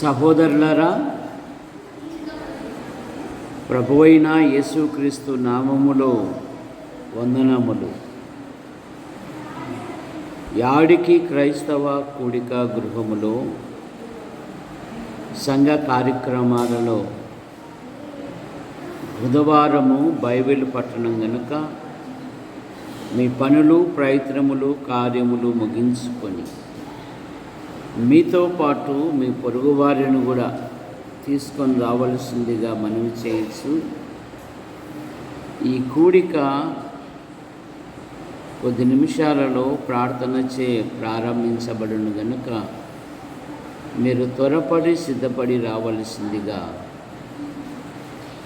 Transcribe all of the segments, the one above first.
సహోదరులారా, ప్రభువైన యేసుక్రీస్తు నామములో వందనములు. యాడికి క్రైస్తవ కూడిక గృహములో సంఘ కార్యక్రమాలలో బుధవారము బైబిల్ పట్టణం గనుక మీ పనులు, ప్రయత్నములు, కార్యములు ముగించుకొని మీతో పాటు మీ పొరుగువారిని కూడా తీసుకొని రావలసిందిగా మనవి చేయొచ్చు. ఈ కూడిక కొద్ది నిమిషాలలో ప్రార్థనచే ప్రారంభించబడును గనుక మీరు త్వరపడి సిద్ధపడి రావలసిందిగా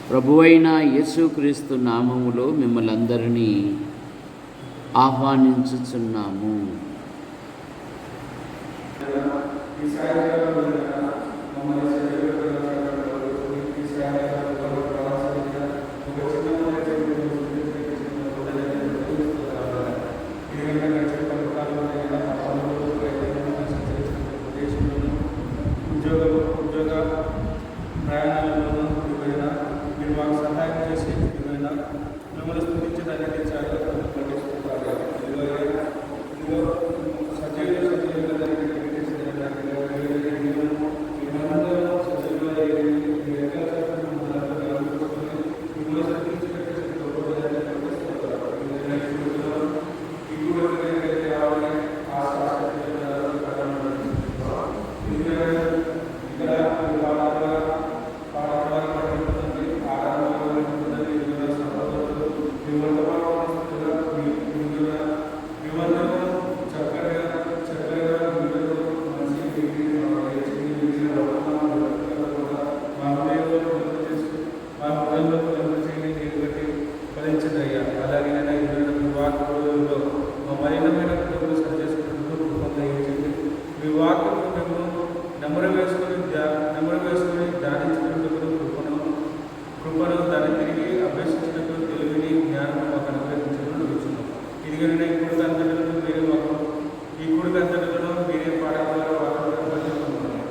ప్రభువైన యేసుక్రీస్తు నామములో మిమ్మల్ని అందరినీ ఆహ్వానించుచున్నాము. ఉద్యోగ ప్రయాణాలను మీరు మాకు సహాయం చేసి మిమ్మల్ని స్థుతించడానికి చాలా నెమరు వేసుకొని ధ్యానించినప్పుడు కృపను దాన్ని తిరిగి అభ్యసించినప్పుడు తెలివిని జ్ఞానం మాకు అనుగ్రహించడం చూస్తున్నాం. ఇది కనుక ఈ కుడికి అంతటలను మీరే పాడగలరు. అది ప్రార్థన చేసుకుంటున్నాం.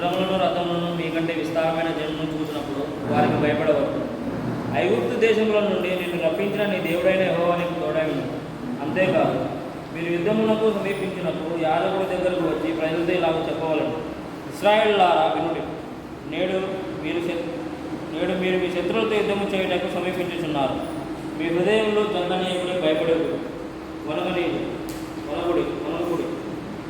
గుర్రములను రథములను మీకంటే విస్తారమైన జనులను చూసినప్పుడు వారికి భయపడవద్దు. ఐగుప్తు దేశంలో నుండి నిన్ను రప్పించిన నీ దేవుడైన యెహోవా నీకు తోడై ఉన్నాడు. అంతేకాదు, మీరు యుద్ధమునకు సమీపించినప్పుడు యాజకుడి దగ్గరకు వచ్చి ప్రజలతో ఇలాగ చెప్పవలను: ఇశ్రాయేలులారా వినుడి, నేడు మీరు మీ శత్రువులతో యుద్ధము చేయటకు సమీపించుచున్నారు. మీ హృదయంలో జంగనీయకుడి భయపడేది వనగుడి.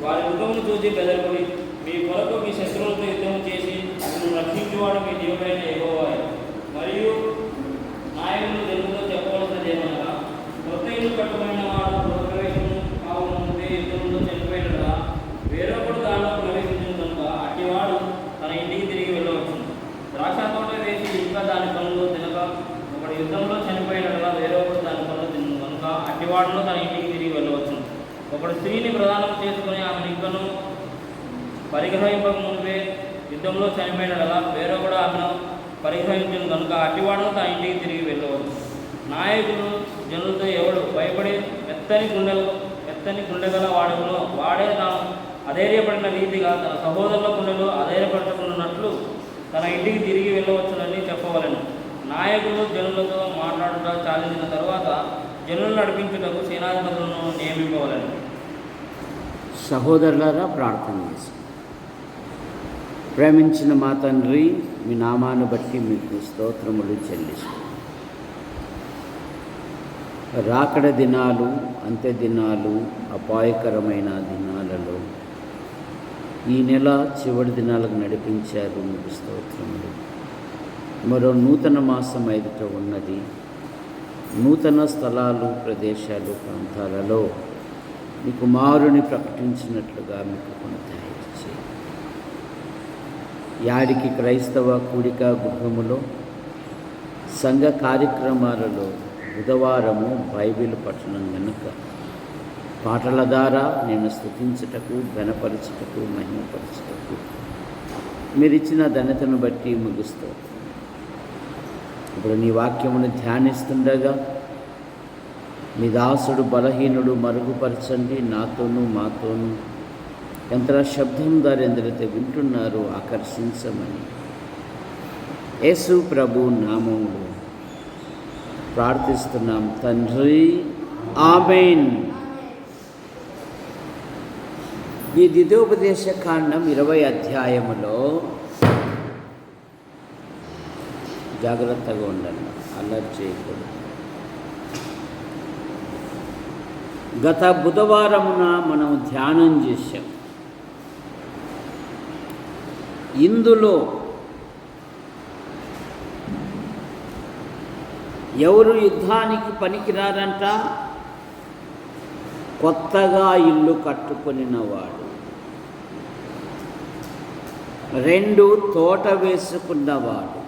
వారి యుద్ధమును చూసి బెదరుకుడి. మీ కొరకు మీ శత్రువులతో యుద్ధము చేసి అతను రక్షించేవాడు మీ దేవుడైన యెహోవాయే. మరియు నాయకులు జనులతో చెప్పవలసినది ఏమనగా, కొత్త ఇల్లు కట్టుబడిన వాడు గృహప్రవేశము కావునంటే యుద్ధంలో చనిపోయినగా వేరొకడు దానిలో ప్రవేశించిన కనుక అట్టివాడు తన ఇంటికి తిరిగి వెళ్ళవచ్చు. ద్రాక్ష తోట వేసి ఇంకా దాని పనులు తినక ఒకడు యుద్ధంలో చనిపోయినగా వేరొకడు దాని పనులు తినను కనుక అట్టివాడులో తన ఇంటికి తిరిగి వెళ్ళవచ్చు. ఒకడు స్త్రీని ప్రదానం చేసుకుని ఆమెను ఇంకను పరిగ్రహింపక ముందే యుద్ధంలో చనిపోయినగా వేరొకడు ఆమెను పరిగ్రహించను కనుక అట్టివాడును తన ఇంటికి తిరిగి వెళ్ళవచ్చు. నాయకులు జనులతో ఎవడు భయపడి మెత్తని గుండెగల వాడును వాడే తాను అధైర్యపడిన రీతిగా తన సహోదరుల గుండెలు అధైర్యపరచుకున్నట్లు తన ఇంటికి తిరిగి వెళ్ళవచ్చునని చెప్పవలెను. నాయకులు జనులతో మాట్లాడుట చాలించిన తరువాత జనులను నడిపించుటకు సేనాధిపతులను నియమింపవలెను. సహోదరులారా, ప్రార్థన చేసి ప్రేమించిన మా తండ్రి, మీ నామాన్ని బట్టి మీకు స్తోత్రములు చెల్లిస్తాం. రాకడ దినాలు, అంత్య దినాలు, అపాయకరమైన దినాలలో ఈ నెల చివరి దినాలకు నడిపించారు. మీకు స్తోత్రములు. మరో నూతన మాసం ఎదుట ఉన్నది. నూతన స్థలాలు, ప్రదేశాలు, ప్రాంతాలలో మీ కుమారుని ప్రకటించినట్లుగా మీకు కొనసాగించి యాడికి క్రైస్తవ కూడిక గృహములో సంఘ కార్యక్రమాలలో బుధవారము బైబిల్ పఠనం కనుక పాటల ద్వారా నేను స్తుతించుటకు, ఘనపరచుటకు, మహిమపరచుటకు మీరిచ్చిన ధన్యతను బట్టి ముగిస్తూ ఇప్పుడు నీ వాక్యమును ధ్యానిస్తుండగా మీ దాసుడు బలహీనుడు మరుగుపరచండి, నాతోనూ మాతోనూ యంత్ర శబ్దం ద్వారా ఎందరైతే వింటున్నారో ఆకర్షించమని యేసు ప్రభు నామములో ప్రార్థిస్తున్నాం తండ్రి, ఆమేన్. ఈ ద్వితీయోపదేశ కాండం 20 అధ్యాయములో జాగ్రత్తగా ఉండండి, అల్లరి చేయకూడదు. గత బుధవారమున మనం ధ్యానం చేశాం. ఇందులో ఎవరు యుద్ధానికి పనికిరారంట? కొత్తగా ఇల్లు కట్టుకొనినవాడు, 2 తోట వేసుకున్నవాడు,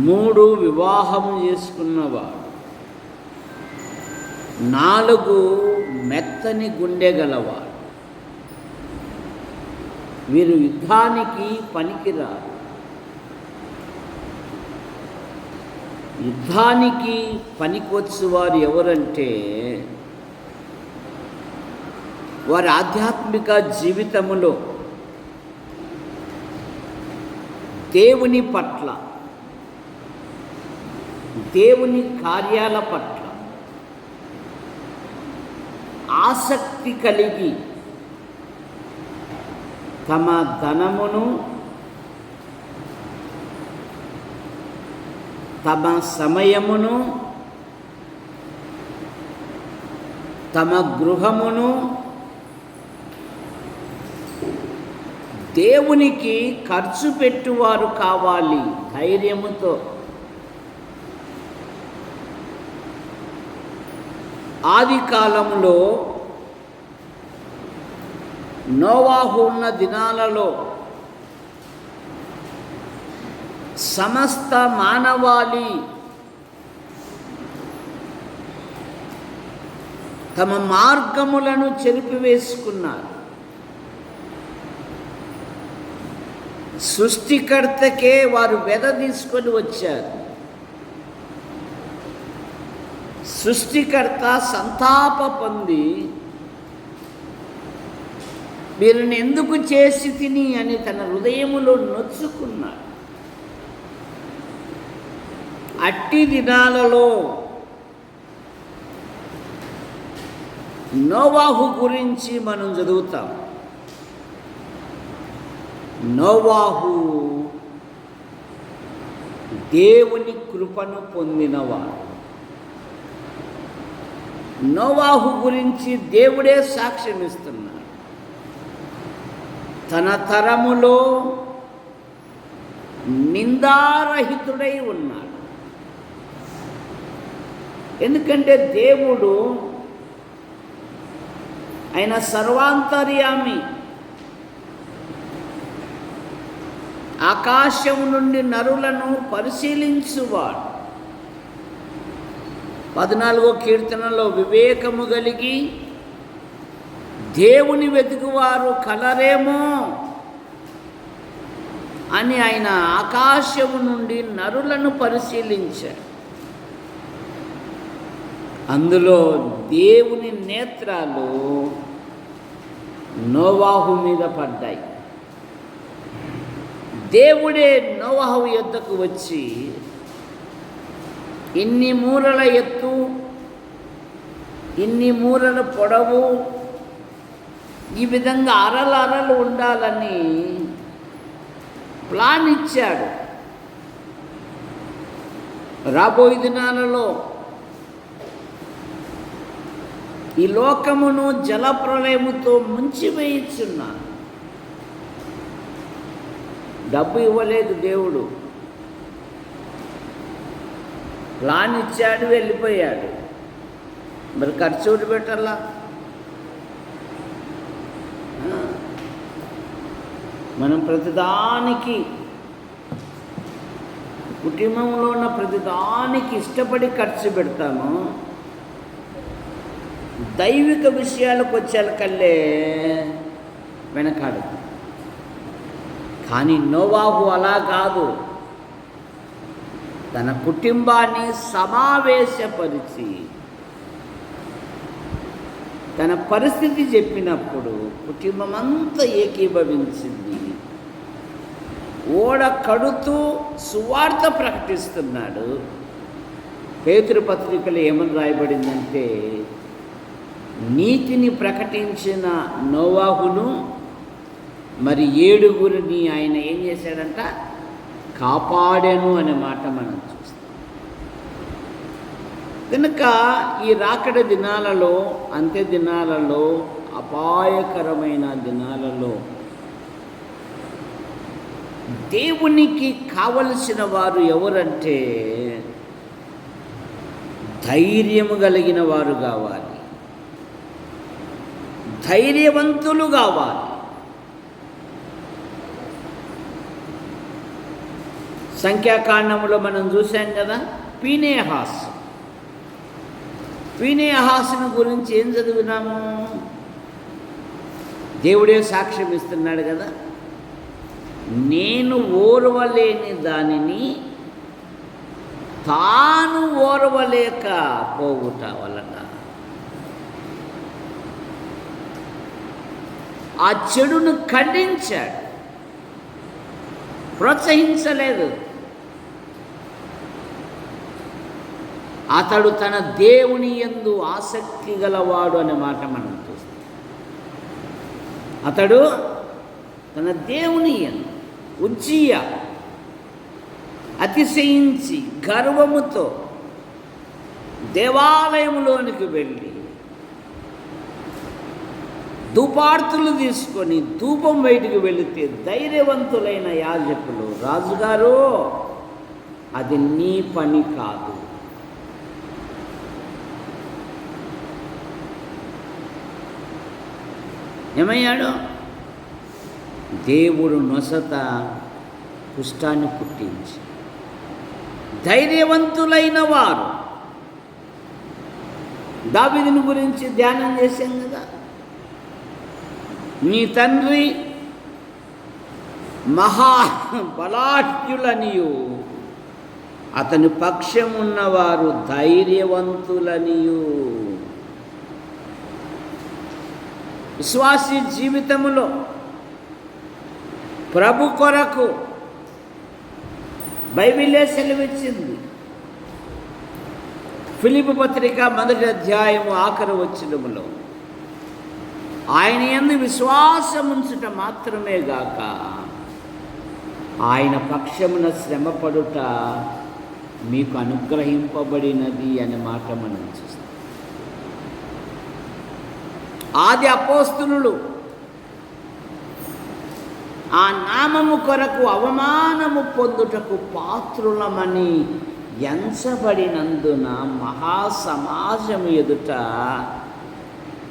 3 వివాహము చేసుకున్నవాడు, 4 మెత్తని గుండె గలవాడు. వీరు యుద్ధానికి పనికిరారు. యుద్ధానికి పనికొచ్చు వారు ఎవరంటే వారి ఆధ్యాత్మిక జీవితములో దేవుని పట్ల, దేవుని కార్యాల పట్ల ఆసక్తి కలిగి తమ ధనమును, తమ సమయమును, తమ గృహమును దేవునికి ఖర్చు పెట్టువారు కావాలి ధైర్యముతో. ఆది కాలంలో నోవాహు ఉన్న దినాలలో సమస్త మానవాళి తమ మార్గములను చెరిపివేసుకున్నారు. సృష్టికర్తకే వారు వెద తీసుకొని వచ్చారు. సృష్టికర్త సంతాప పొంది వీరిని ఎందుకు చేసి తిని అని తన హృదయములో నొచ్చుకున్నాడు. అట్టి దినాలలో నోవాహు గురించి మనం చదువుతాం. నోవాహు దేవుని కృపను పొందినవాడు. నోవాహు గురించి దేవుడే సాక్ష్యం ఇస్తున్నాడు. తన తరములో నిందారహితుడై ఉన్నాడు. ఎందుకంటే దేవుడు ఆయన సర్వాంతర్యామి, ఆకాశం నుండి నరులను పరిశీలించువాడు. 14వ కీర్తనలో వివేకము కలిగి దేవుని వెతుకువారు కలరేమో అని ఆయన ఆకాశము నుండి నరులను పరిశీలించాడు. అందులో దేవుని నేత్రాలు నోవాహు మీద పడ్డాయి. దేవుడే నోవాహు యొద్దకు వచ్చి, ఇన్ని మూరల ఎత్తు, ఇన్ని మూరల పొడవు, ఈ విధంగా అరలు ఉండాలని ప్లాన్ ఇచ్చాడు. రాబోయే దినాలలో ఈ లోకమును జలప్రలయముతో ముంచివేయుచున్నాను. డబ్బు ఇవ్వలేదు దేవుడు, ప్లాన్ ఇచ్చాడు, వెళ్ళిపోయాడు. మరి ఖర్చు పెట్టాలా? మనం ప్రతిదానికి, కుటుంబంలో ఉన్న ప్రతిదానికి ఇష్టపడి ఖర్చు పెడతాము. దైవిక విషయాలకు వచ్చేకల్లే వెనకాడు. కానీ నోవాహు అలా కాదు. తన కుటుంబాన్ని సమావేశపరిచి తన పరిస్థితి చెప్పినప్పుడు కుటుంబం అంతా ఏకీభవించింది. ఓడ కడుతూ సువార్త ప్రకటిస్తున్నాడు. పేతురు పత్రికలో ఏమని రాయబడిందంటే, నీతిని ప్రకటించిన నోవాహును మరి 7గురిని ఆయన ఏం చేశాడంట? కాపాడాను అనే మాట మనం చూస్తాం. కనుక ఈ రాకడ దినాలలో, అంత్య దినాలలో, అపాయకరమైన దినాలలో దేవునికి కావలసిన వారు ఎవరంటే ధైర్యము కలిగిన వారు కావాలి, ధైర్యవంతులు కావాలి. సంఖ్యాకాండములో మనం చూసాం కదా, ఫీనేహాసును గురించి ఏం చదివినాము? దేవుడే సాక్ష్యం ఇస్తున్నాడు కదా, నేను ఓర్వలేని దానిని తాను ఓర్వలేక పోవుట వలన ఆ చెడును ఖండించాడు, ప్రోత్సహించలేదు. అతడు తన దేవుని యందు ఆసక్తి గలవాడు అనే మాట మనం చూస్తాం. అతడు తన దేవుని యందు ఉజ్జియా అతిశయించి గర్వముతో దేవాలయంలోనికి వెళ్ళి ధూపార్తులు తీసుకొని ధూపం బయటికి వెళితే ధైర్యవంతులైన యాజకులు, రాజుగారు అది నీ పని కాదు, ఏమయ్యాడు? దేవుడు నొసట కుష్టాన్ని పుట్టించి ధైర్యవంతులైన వారు. దావీదుని గురించి ధ్యానం చేశాం కదా, నీ తండ్రి మహాబలాఢ్యులనియు అతని పక్షమున్నవారు ధైర్యవంతులనియు. విశ్వాసీ జీవితంలో ప్రభు కొరకు బైబిలే సెలవిచ్చింది. ఫిలిప్పీ పత్రిక 1వ అధ్యాయము ఆఖరి వచనములో ఆయన యందు విశ్వాసముంచుట మాత్రమే గాక ఆయన పక్షమున శ్రమపడుట మీకు అనుగ్రహింపబడినది అనే మాట మనం చూస్తాం. ఆది అపోస్తలులు ఆ నామము కొరకు అవమానము పొందుటకు పాత్రులమని ఎంచబడినందున మహాసమాజము ఎదుట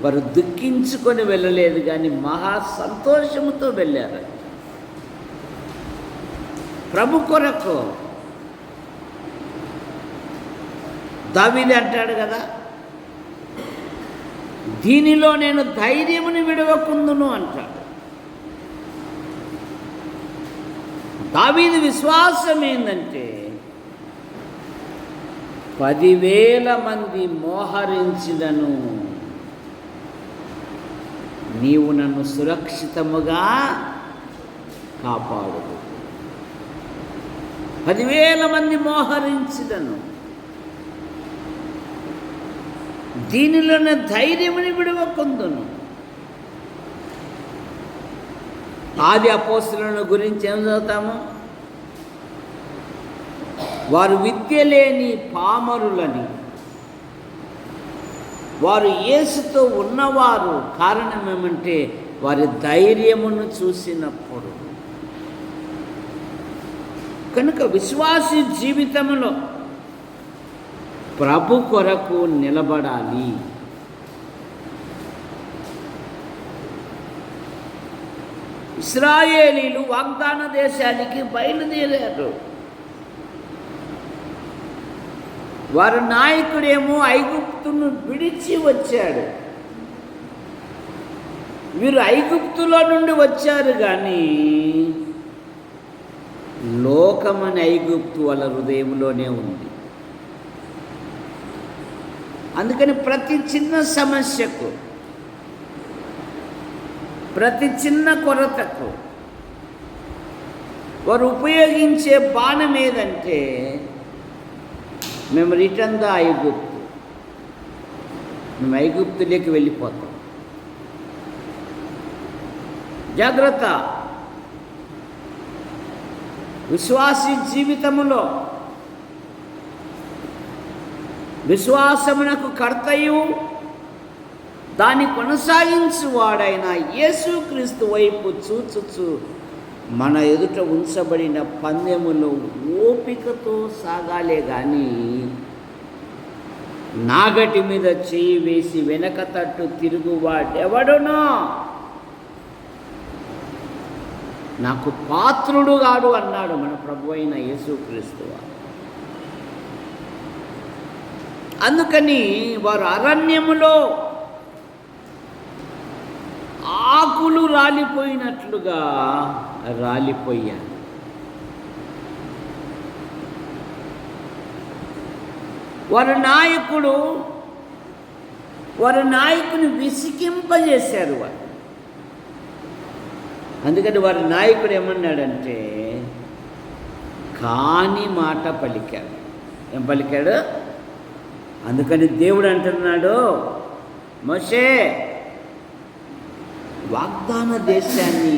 వారు దుఃఖించుకొని వెళ్ళలేదు, కానీ మహా సంతోషముతో వెళ్ళారు. ప్రభు కొరకు దావీదు అంటాడు కదా, దీనిలో నేను ధైర్యముని విడవకుందును అంటాడు. దావీదు విశ్వాసం ఏంటంటే 10,000 మంది మోహరించినను నీవు నన్ను సురక్షితముగా కాపాడు. 10,000 మంది మోహరించినను దీనిలోనే ధైర్యముని విడవకుందును. ఆది అపోస్తలుల గురించి ఏం చదువుతాము? వారు విద్య లేని పామరులని, వారు యేసుతో ఉన్నవారు. కారణం ఏమంటే వారి ధైర్యమును చూసినప్పుడు. కనుక విశ్వాసీ జీవితంలో ప్రభు కొరకు నిలబడాలి. ఇశ్రాయేలీలు వాగ్దాన దేశానికి బయలుదేరారు. వారి నాయకుడేమో ఐగుప్తును విడిచి వచ్చాడు. వీరు ఐగుప్తులో నుండి వచ్చారు, కానీ లోకమని ఐగుప్తు వాళ్ళ హృదయంలోనే ఉంది. అందుకని ప్రతి చిన్న సమస్యకు, ప్రతి చిన్న కొరతకు వారు ఉపయోగించే బాణం ఏదంటే మేము రిటర్న్ ద ఐగుప్తు, మేము ఐగుప్తులోకి వెళ్ళిపోతాం. జాగ్రత్త. విశ్వాసీ జీవితములో విశ్వాసమునకు కర్తయు దాన్ని కొనసాగించువాడైన యేసుక్రీస్తు వైపు చూచుచు మన ఎదుట ఉంచబడిన పందెములో ఓపికతో సాగాలే కానీ నాగటి మీద చేయి వేసి వెనక తట్టు తిరుగువాడెవడునో నాకు పాత్రుడు కాడు అన్నాడు మన ప్రభు అయిన యేసుక్రీస్తు. అందుకని వారు అరణ్యములో ఆకులు రాలిపోయినట్లుగా రాలిపోయారు. వారి నాయకుని విసికింపజేశారు వారు. అందుకని వారి నాయకుడు ఏమన్నాడంటే కాని మాట పలికాడు. ఏం పలికాడు? అందుకని దేవుడు అంటున్నాడు, మోషే వాగ్దాన దేశాన్ని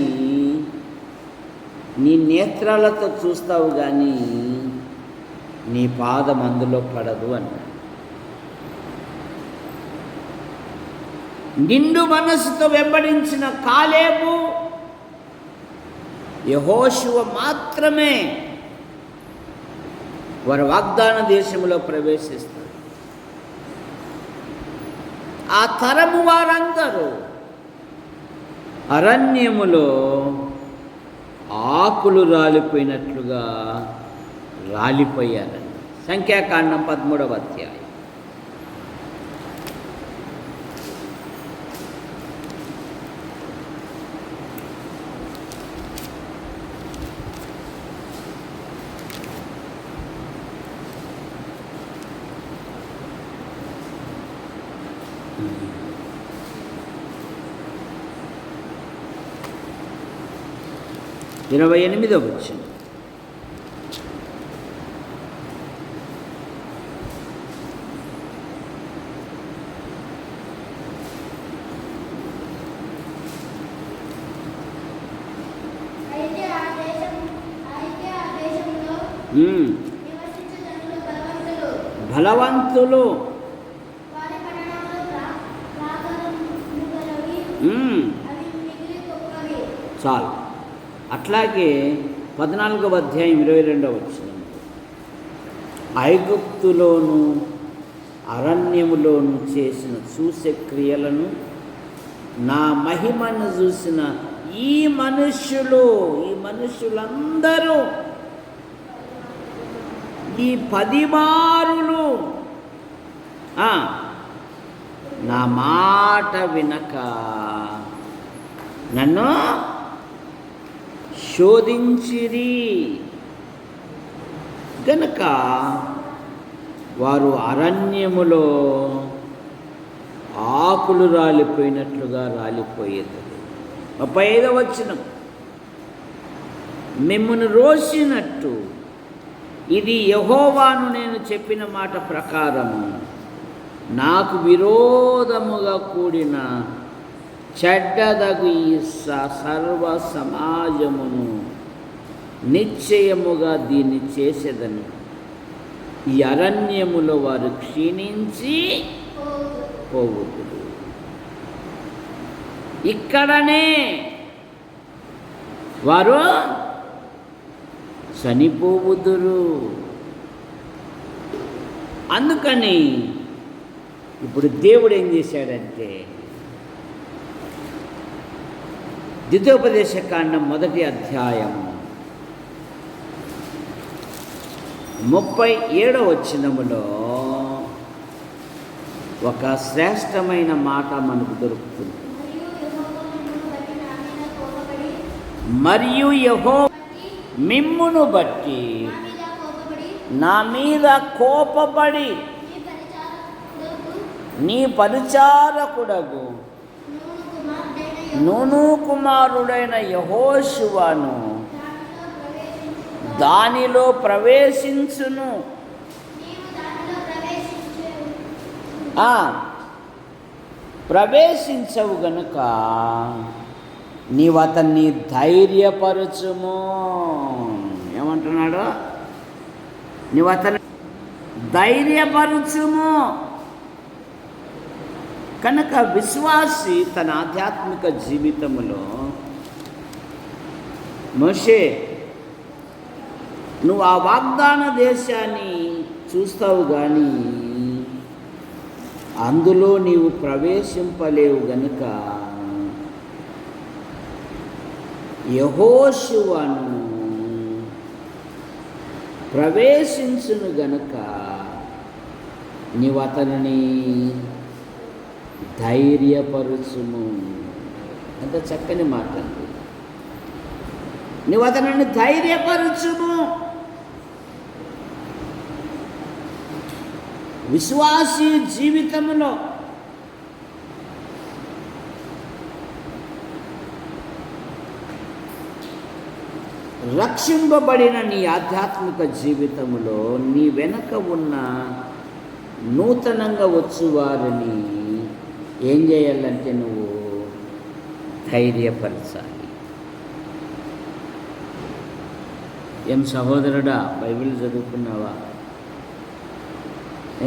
నీ నేత్రాలతో చూస్తావు కానీ నీ పాదం అందులో పడదు అన్నాడు. నిండు మనసుతో వెంబడించిన కాలేబు, యెహోషువ మాత్రమే వారు వాగ్దాన దేశంలో ప్రవేశిస్తారు. ఆ తరము వారందరూ అరణ్యములో ఆకులు రాలిపోయినట్లుగా రాలిపోయారండి. సంఖ్యాకాండం 13వ అధ్యాయం. 28వ వచనం. బలవంతులు చాలు. అట్లాగే 14వ అధ్యాయం 22వ వచనం. ఐగుప్తులోను అరణ్యములోను చేసిన సూచక్రియలను నా మహిమను చూసిన ఈ మనుష్యులందరూ ఈ 10 మారులు నా మాట వినక నన్ను శోధించిరి గనుక వారు అరణ్యములో ఆకులు రాలిపోయినట్లుగా రాలిపోయేది. 35వ వచనం. మిమ్మును రోసినట్టు ఇది యెహోవాను నేను చెప్పిన మాట ప్రకారము నాకు విరోధముగా కూడిన చెడ్డదగు ఈ సర్వ సమాజమును నిశ్చయముగా దీన్ని చేసేదను. ఈ అరణ్యములో వారు క్షీణించి పోవుదురు. ఇక్కడనే వారు చనిపోవుదురు. అందుకని ఇప్పుడు దేవుడు ఏం చేశాడంటే ద్వితీయోపదేశకాండం 1వ అధ్యాయం 37వ వచనములో ఒక శ్రేష్టమైన మాట మనకు దొరుకుతుంది. మరియు యెహోవా మిమ్మును బట్టి నా మీద కోపపడి నీ పరిచారకుడగు నూను కుమారుడైన యెహోషువను దానిలో ప్రవేశించును. ప్రవేశించవు గనుక నీవు అతన్ని ధైర్యపరచుము. ఏమంటున్నాడు? నీవు అతన్ని ధైర్యపరచుము. కనుక విశ్వాసి తన ఆధ్యాత్మిక జీవితంలో మోషే నువ్వు ఆ వాగ్దాన దేశాన్ని చూస్తావు కానీ అందులో నీవు ప్రవేశింపలేవు గనుక యెహోషువను ప్రవేశించును గనుక నీవు అతనిని ధైర్యపరుచుము. అంత చక్కని మాట అండి. నువ్వు అతనిని ధైర్యపరచుము. విశ్వాసీ జీవితంలో రక్షింపబడిన నీ ఆధ్యాత్మిక జీవితంలో నీ వెనక ఉన్న నూతనంగా వచ్చువారిని ఏం చేయాలంటే నువ్వు ధైర్యపరచాలి. ఏం సహోదరుడా, బైబిల్ చదువుకున్నావా?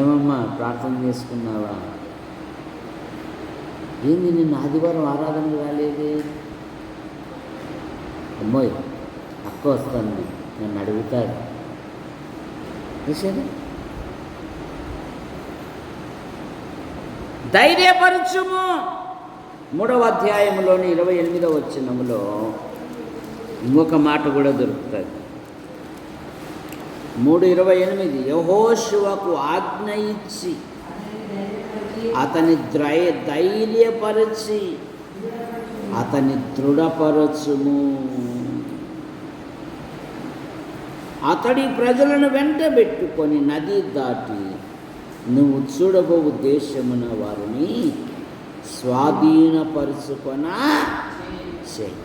ఏమమ్మా ప్రార్థన చేసుకున్నావా? ఏంది నిన్న ఆదివారం ఆరాధన రాలేదే? అమ్మాయి అక్క వస్తుంది, నన్ను అడుగుతారు. చూసారా? ధైర్యపరచుము. 3వ అధ్యాయంలోని 28వ వచనములో ఇంకొక మాట కూడా దొరుకుతుంది. 3:28 యెహోషువకు ఆజ్ఞ ఇచ్చి అతని ధైర్యపరచి అతని దృఢపరచుము. అతడి ప్రజలను వెంటబెట్టుకొని నది దాటి నువ్వు చూడబోవు దేశమున వారిని స్వాధీనపరుచుకొన చెయ్యి.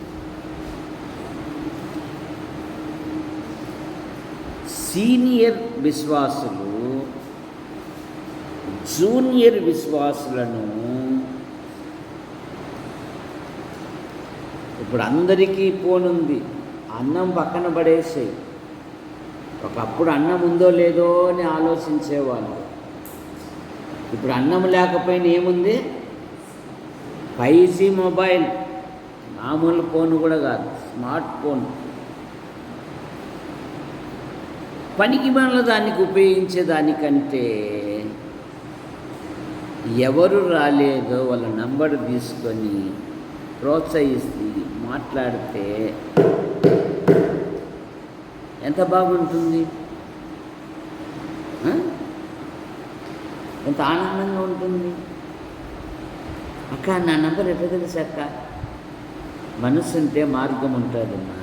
సీనియర్ విశ్వాసులు జూనియర్ విశ్వాసులను ఇప్పుడు అందరికీ ఫోన్ ఉంది, అన్నం పక్కన పడేసేయి. ఒకప్పుడు అన్నం ఉందో లేదో అని ఆలోచించేవాళ్ళు. ఇప్పుడు అన్నం లేకపోయినా ఏముంది? 5G మొబైల్, మామూలు ఫోన్ కూడా కాదు, స్మార్ట్ ఫోన్. పనికి మాలిన దానికి ఉపయోగించేదానికంటే ఎవరు రాలేదో వాళ్ళ నంబర్ తీసుకొని ప్రోత్సహిస్తే మాట్లాడితే ఎంత బాగుంటుంది, ఎంత ఆనందంగా ఉంటుంది. అక్క నా నంబర్ ఎట్లా తెలుసు అక్క? మనసు ఉంటే మార్గం ఉంటుందమ్మా.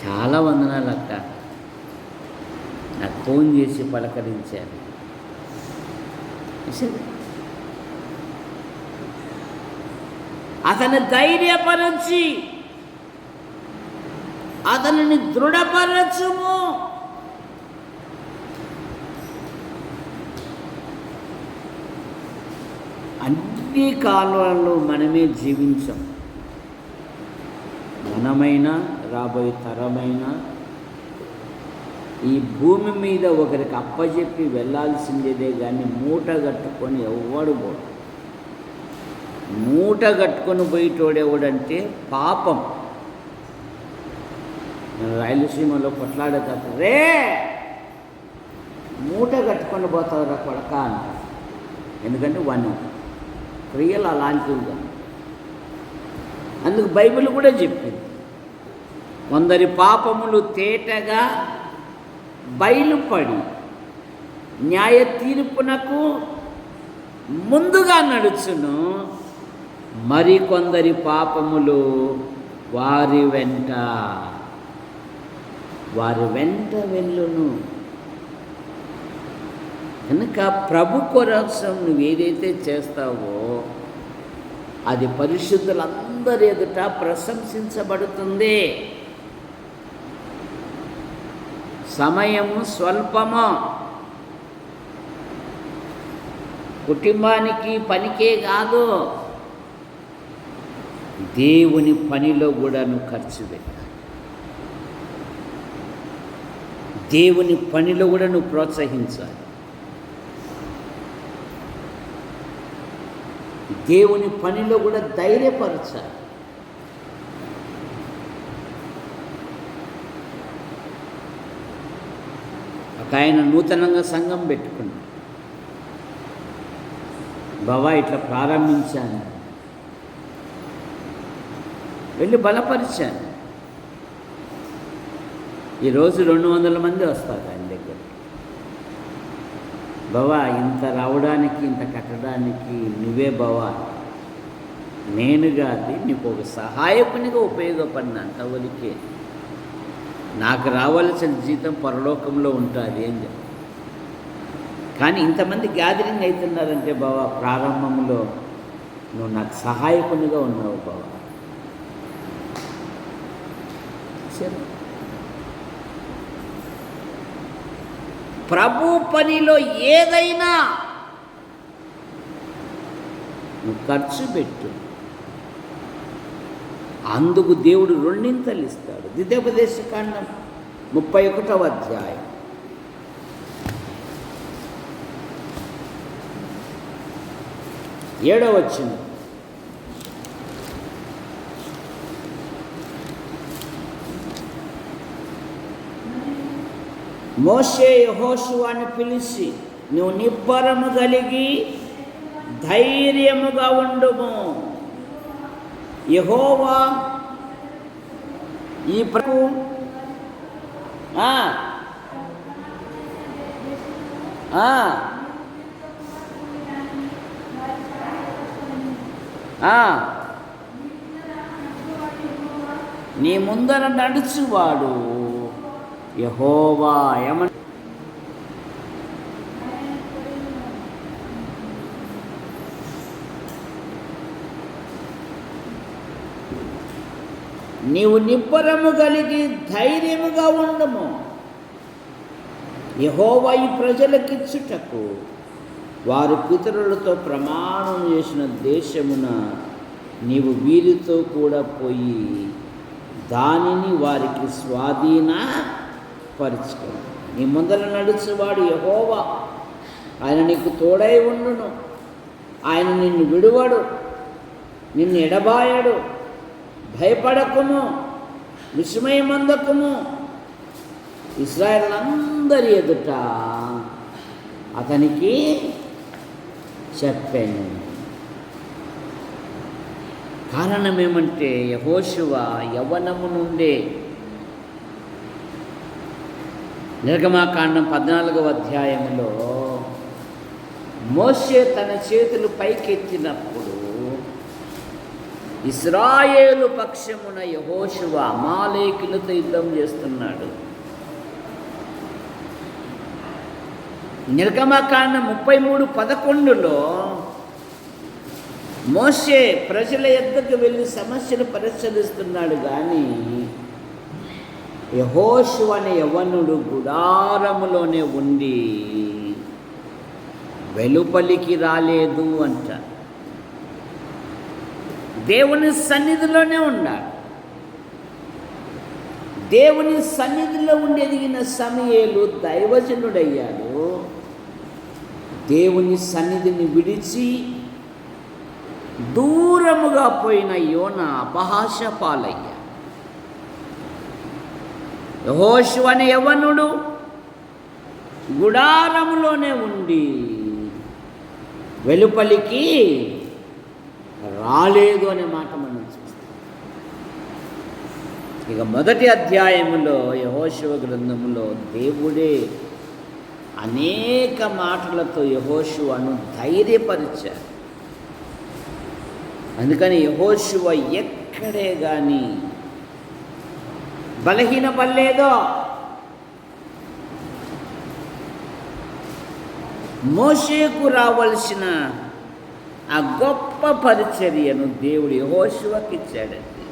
చాలా వందనాలు అక్క, నాకు ఫోన్ చేసి పలకరించారు. అతను ధైర్యపరచి అతనిని దృఢపరచుము. అన్ని కాలాల్లో మనమే జీవించాం. మనమైనా రాబోయే తరమైనా ఈ భూమి మీద ఒకరికి అప్పచెప్పి వెళ్ళాల్సిందేదే కానీ మూట కట్టుకొని ఎవ్వడు పోడు. మూట కట్టుకొని పోయేటోడెవడంటే పాపం. నేను రాయలసీమలో కొట్లాడేటప్పుడు రే మూట కట్టుకొని పోతావురా కొడక అంట. ఎందుకంటే వాని క్రియలు అలాంటివిగా. అందుకు బైబిల్ కూడా చెప్పింది, కొందరి పాపములు తేటగా బయలుపడి న్యాయ తీర్పునకు ముందుగా నడుచును, మరికొందరి పాపములు వారి వెంట వెళ్ళును. కనుక ప్రభు కోసం నువ్వు ఏదైతే చేస్తావో అది పరిశుద్ధులందరి ఎదుట ప్రశంసించబడుతుంది. సమయము స్వల్పము, కుటుంబానికి పనికే కాదు, దేవుని పనిలో కూడా నువ్వు ఖర్చు పెట్టాలి. దేవుని పనిలో కూడా నువ్వు ప్రోత్సహించాలి. దేవుని పనిలో కూడా ధైర్యపరచాలి. ఒక ఆయన నూతనంగా సంఘం పెట్టుకున్నాడు. బాబా ఇట్లా ప్రారంభించాను, వెళ్ళి బలపరిచాను. ఈరోజు 200 మంది వస్తారు ఆయన దగ్గర. బావా ఇంత రావడానికి ఇంత కట్టడానికి నువ్వే బావా, నేను కాదు నీకు ఒక సహాయకునిగా ఉపయోగపడినా అంతవరకే. నాకు రావాల్సిన జీతం పరలోకంలో ఉంటుంది అని చెప్పి. కానీ ఇంతమంది గ్యాదరింగ్ అవుతున్నారంటే బావా ప్రారంభంలో నువ్వు నాకు సహాయకునిగా ఉన్నావు బావా. సరే, ప్రభు పనిలో ఏదైనా నువ్వు ఖర్చు పెట్టు, అందుకు దేవుడు 2 ఇస్తాడు. ద్వితీయోపదేశకాండం 31వ అధ్యాయం 7వ వచనం. మోషే యెహోషువను పిలిచి, నువ్వు నిబ్బరము కలిగి ధైర్యముగా ఉండుము, యెహోవా ఈ నీ ముందర నడుచువాడు యెహోవా. నీవు నిబ్బరము కలిగి ధైర్యముగా ఉండము, యెహోవా ఈ ప్రజలకిచ్చుటకు వారు పితరులతో ప్రమాణం చేసిన దేశమున నీవు వీరితో కూడా పోయి దానిని వారికి స్వాధీనపరచుకో. నీ ముందర నడుచువాడు యెహోవా, ఆయన నీకు తోడై ఉండును. ఆయన నిన్ను విడువడు, నిన్ను ఎడబాయడు. భయపడకుము, విస్మయమందకుము. ఇశ్రాయేలులందరి ఎదుట అతనికి చెప్పాను. కారణం ఏమంటే యెహోషువ యవ్వనము నుండే నిర్గమాకాండం 14వ అధ్యాయంలో మోషే తన చేతులు పైకెత్తినప్పుడు ఇశ్రాయేలు పక్షమున యెహోషువ అమాలేకీయులతో యుద్ధం చేస్తున్నాడు. నిర్గమకాండం 33:11లో మోషే ప్రజల యొద్దకు వెళ్ళి సమస్యను పరిశీలిస్తున్నాడు. కానీ యెహోషువ అనే యవ్వనుడు గుడారములోనే ఉండి వెలుపలికి రాలేదు అంట. దేవుని సన్నిధిలోనే ఉన్నాడు. దేవుని సన్నిధిలో ఉండి ఎదిగిన సమూయేలు దైవజనుడయ్యాడు. దేవుని సన్నిధిని విడిచి దూరముగా పోయిన యోనా అపహాస పాలయ్యాడు. యెహోషువ అనే యవ్వనుడు గుడారములోనే ఉండి వెలుపలికి రాలేదు అనే మాట మనం చూస్తాం. ఇక మొదటి అధ్యాయములో యెహోషువ గ్రంథములో దేవుడే అనేక మాటలతో యెహోషువను ధైర్యపరిచారు. అందుకని యెహోషువ ఎక్కడే కానీ బలహీనపడలేదో. మోషేకు రావలసిన ఆ గొప్ప పరిచర్యను దేవుడు యెహోషువకి ఇచ్చాడండి.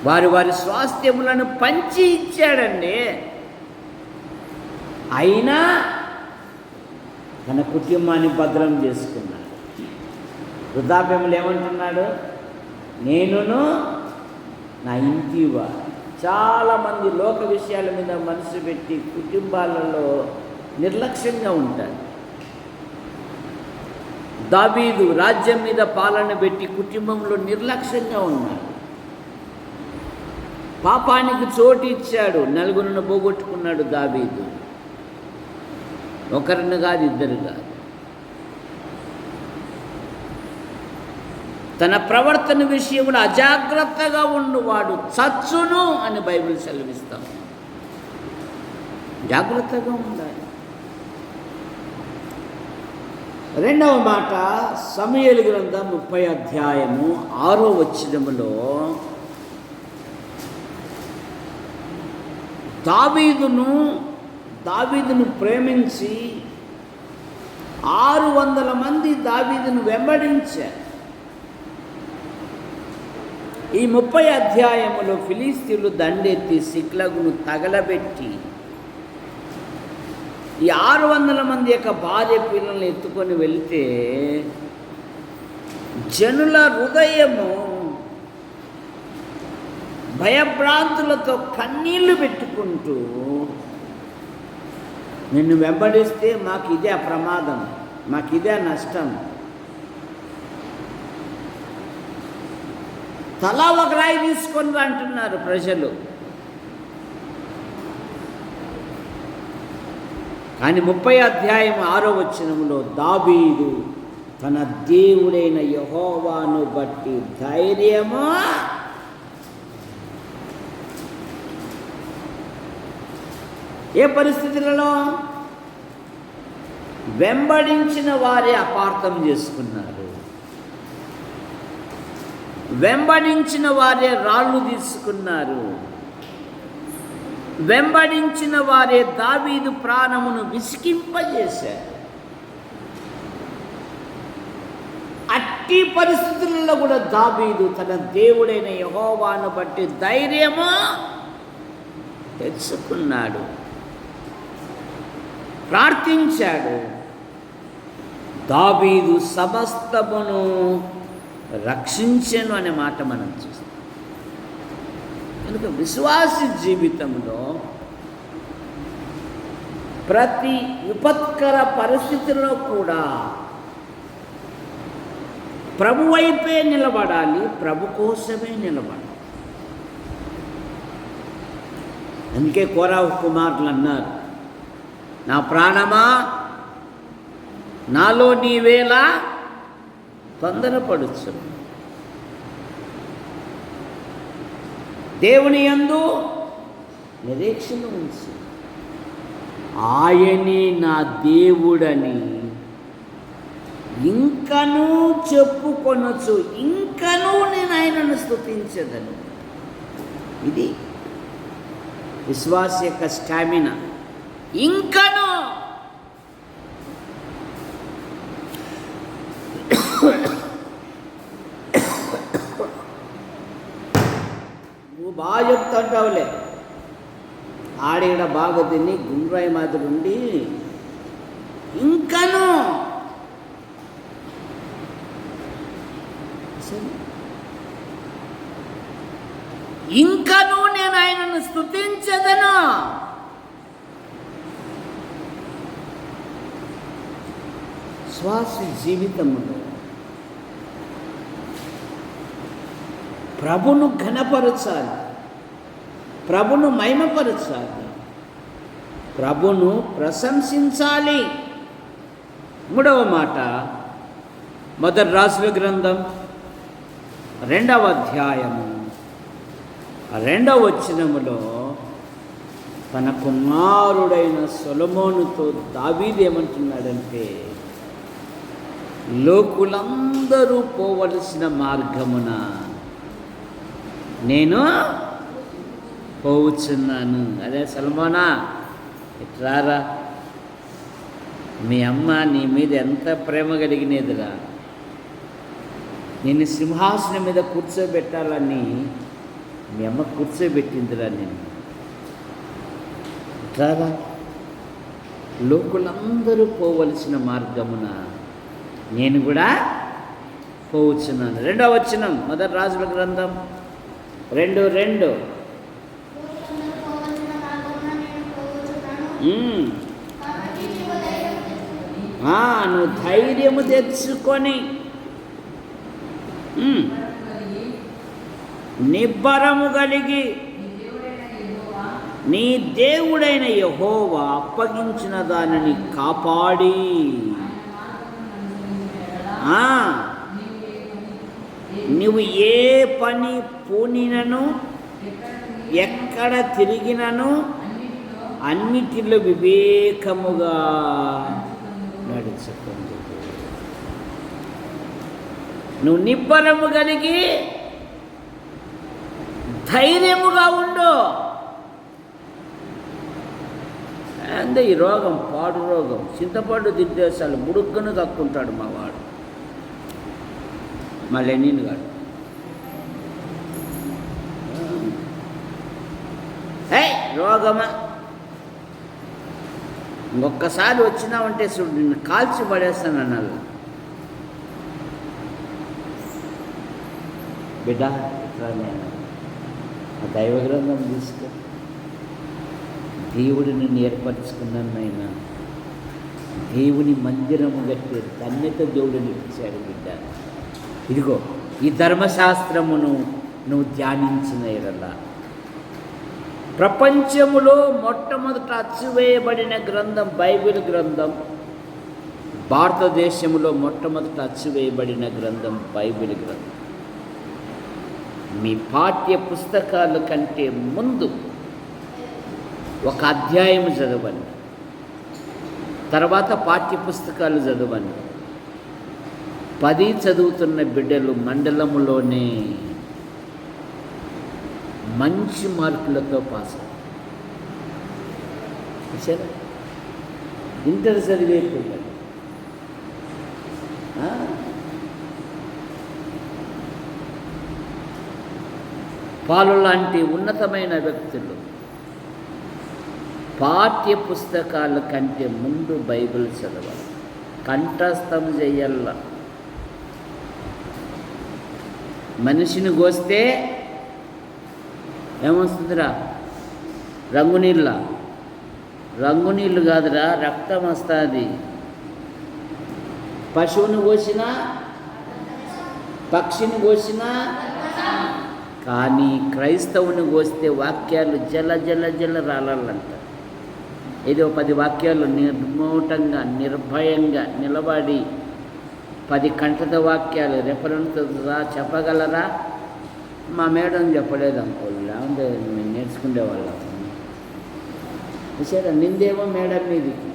వారి వారి స్వాస్థ్యములను పంచి ఇచ్చాడండి. అయినా తన కుటుంబాన్ని భద్రం చేసుకున్నాడు. వృద్ధాప్యములు ఏమంటున్నాడు? నేనును నా ఇంటి వారు. చాలామంది లోక విషయాల మీద మనసు పెట్టి కుటుంబాలలో నిర్లక్ష్యంగా ఉంటారు. దావీదు రాజ్యం మీద పాలన పెట్టి కుటుంబంలో నిర్లక్ష్యంగా ఉన్నాడు. పాపానికి చోటు ఇచ్చాడు. నలుగురిని పోగొట్టుకున్నాడు దావీదు. ఒకరిని కాదు, ఇద్దరు కాదు. తన ప్రవర్తన విషయంలో అజాగ్రత్తగా ఉండువాడు చచ్చును అని బైబిల్ సెలవిస్తాం. జాగ్రత్తగా ఉండాలి. రెండవ మాట సమూయేలు గ్రంథం 30వ అధ్యాయము 6వ వచనములో దావీదును ప్రేమించి 600 మంది దావీదును వెంబడించారు. ఈ 30వ అధ్యాయములో ఫిలిస్తీయులు దండెత్తి సిక్లగును తగలబెట్టి ఈ 600 మంది యొక్క భార్య పిల్లల్ని ఎత్తుకొని వెళితే జనుల హృదయము భయభ్రాంతులతో కన్నీళ్లు పెట్టుకుంటూ, నిన్ను వెంబడిస్తే మాకు ఇదే ప్రమాదం, మాకు ఇదే నష్టం, తలా ఒక రాయి తీసుకొని అంటున్నారు ప్రజలు. కానీ 30వ అధ్యాయం 6వ వచనములో దావీదు తన దేవుడైన యెహోవాను బట్టి ధైర్యము ఏ పరిస్థితులలో వెంబడించిన వారే అపార్థం చేసుకున్నారు. వెంబడించిన వారే రాళ్ళు తీసుకున్నారు. వెంబడించిన వారే దావీదు ప్రాణమును విసికింపజేశారు. అట్టి పరిస్థితులలో కూడా దావీదు తన దేవుడైన యెహోవాను బట్టి ధైర్యము తెచ్చుకున్నాడు. ప్రార్థించాడు. దావీదు సమస్తమును రక్షించెను అనే మాట మనం చూస్తాం. కనుక విశ్వాసి జీవితంలో ప్రతి విపత్కర పరిస్థితుల్లో కూడా ప్రభు వైపే నిలబడాలి, ప్రభు కోసమే నిలబడాలి. అందుకే కోరాహు కుమారులు అన్నారు, నా ప్రాణమా నాలో నీవేలా తొందరపడుచు, దేవుని యందు నిరీక్షణ ఉంచు, ఆయనే నా దేవుడని ఇంకనూ చెప్పుకొనొచ్చు, ఇంకనూ నేను ఆయనను స్తుతించదను. ఇది విశ్వాస యొక్క స్టామినా. ఇంకనూ నువ్వు బాగా చెప్తుంటావులే, ఆడేడ బాగా తిని గుండ్రాయి మాదిరి ఉండి ఇంకనూ ఇంకనూ నేను ఆయనను స్తుతించదను. శ్వాస జీవితంలో ప్రభును ఘనపరచాలి, ప్రభును మహిమపరచాలి, ప్రభును ప్రశంసించాలి. మూడవ మాట, మొదటి రాజుల గ్రంథం 2వ అధ్యాయము 2వ వచనములో తన కుమారుడైన సొలొమోనుతో దావీదు ఏమంటున్నాడంటే, లోకులందరూ పోవలసిన మార్గమున నేను పోవచ్చున్నాను. అదే సొలొమోనా, ఇట్లారా, మీ అమ్మ నీ మీద ఎంత ప్రేమ కలిగినదిరా, నిన్ను సింహాసనం మీద కూర్చోబెట్టాలని మీ అమ్మ కూర్చోబెట్టిందిరా నేను. ఇట్లారా, లోకులందరూ పోవలసిన మార్గమున నేను కూడా పోవచ్చున్నాను. 2వ వచనం, మొదటి రాజుల గ్రంథం 2:2. నువ్వు ధైర్యము తెచ్చుకొని నిబ్బరము కలిగి నీ దేవుడైన యెహోవా అప్పగించిన దానిని కాపాడి నువ్వు ఏ పని పూనినను ఎక్కడ తిరిగినను అన్నిటిలో వివేకముగా నడుచుకుంది. నువ్వు నిబ్బరము కలిగి ధైర్యముగా ఉండు. అంతే, ఈ రోగం పాడు రోగం, చింతపండు తింటే అసలు బుడుగ్గను తక్కుంటాడు మా వాడు, మా లెనిన్ గాడు. రోగమా, ఇంకొక్కసారి వచ్చినావంటే చూడు నిన్ను కాల్చి పడేస్తాను అన్నాడు. బిడ్డ ఇట్లా నేను ఆ దైవ గ్రంథం తీసుకో, దేవుడు నిన్ను ఏర్పరచుకున్నాను నాయన, దేవుని మందిరము కట్టి ధన్యత దేవుడిని ఇచ్చాడు బిడ్డ. ఇదిగో ఈ ధర్మశాస్త్రమును నువ్వు ధ్యానించిన ఎడల ప్రపంచములో మొట్టమొదట అచ్చువేయబడిన గ్రంథం బైబిల్ గ్రంథం, భారతదేశంలో మొట్టమొదట అచ్చువేయబడిన గ్రంథం బైబిల్ గ్రంథం. మీ పాఠ్య పుస్తకాల కంటే ముందు ఒక అధ్యాయం చదవండి, తర్వాత పాఠ్య పుస్తకాలు చదవండి. 10 చదువుతున్న బిడ్డలు మండలములోనే మంచి మార్కులతో పాస్ అవుతారు. ఇంటర్ చదివే పిల్లలు పాలు లాంటి ఉన్నతమైన వ్యక్తులు పాఠ్య పుస్తకాల కంటే ముందు బైబిల్ చదవాలి, కంఠస్థం చెయ్యాల. మనిషిని కోస్తే ఏమొస్తుందిరా? రంగునీళ్ళు కాదురా, రక్తం వస్తుంది. పశువుని కోసినా, పక్షిని కోసినా, కానీ క్రైస్తవుని కోస్తే వాక్యాలు జల జల జల రాలంట. ఏదో 10 వాక్యాలు నిర్మోటంగా నిర్భయంగా నిలబడి 10 కంఠత వాక్యాలు రెఫరెన్స్ చెప్పగలరా? మా మేడం చెప్పలేదు అనుకోలేదు, లేకుంటే మేము నేర్చుకునేవాళ్ళం. సరే, నిందేమో మేడం మీదికి.